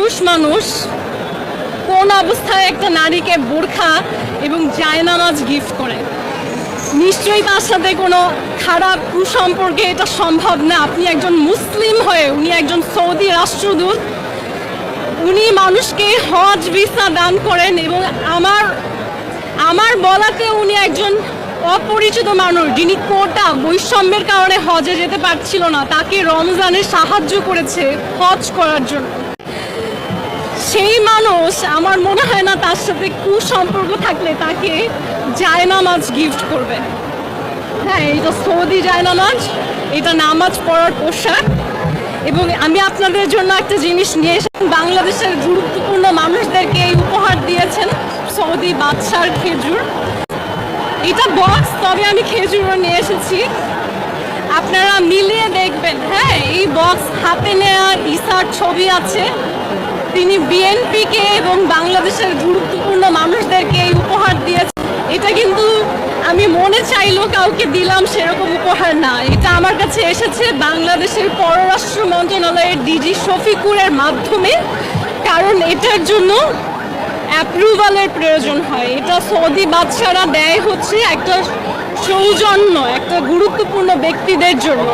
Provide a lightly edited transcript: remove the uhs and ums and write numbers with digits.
পুরুষ মানুষ কোন অবস্থায় একটা নারীকে বোরখা এবং জায়নামাজ গিফট করে? নিশ্চয়ই তার সাথে কোনো খারাপ কুসম্পর্কে এটা সম্ভব না। আপনি একজন মুসলিম হয়ে, উনি একজন সৌদি রাষ্ট্রদূত, উনি মানুষকে হজ ভিসা দান করেন এবং আমার বলাতে উনি একজন অপরিচিত মানুষ যিনি কোটা বৈষম্যের কারণে হজে যেতে পারছিল না, তাকে রমজানে সাহায্য করেছে হজ করার জন্য। সেই মানুষ আমার মনে হয় না তার সাথে কুসম্পর্ক থাকলে তাকে জায়নামাজ গিফট করবে। হ্যাঁ, এটা সৌদি জায়নামাজ, এটা নামাজ পড়ার পোশাক। এবং আমি আপনাদের জন্য একটা জিনিস নিয়ে এসেছি, বাংলাদেশের গুরুত্বপূর্ণ মানুষদেরকে এই উপহার দিয়েছেন সৌদি বাদশার খেজুর। এটা বক্স, তবে আমি খেজুরও নিয়ে এসেছি, আপনারা মিলিয়ে দেখবেন। হ্যাঁ, এই বক্স হাতে নেওয়া ঈসার ছবি আছে, তিনি বিএনপিকে এবং বাংলাদেশের গুরুত্বপূর্ণ মানুষদেরকে এই উপহার দিয়েছেন। এটা কিন্তু আমি মনে চাইলো কাউকে দিলাম সেরকম উপহার না, এটা আমার কাছে এসেছে বাংলাদেশের পররাষ্ট্র মন্ত্রণালয়ের ডিজি শফিকুরের মাধ্যমে, কারণ এটার জন্য অ্যাপ্রুভালের প্রয়োজন হয়। এটা সৌদি বাদশারা দেয় হচ্ছে একটা সৌজন্য একটা গুরুত্বপূর্ণ ব্যক্তিদের জন্য।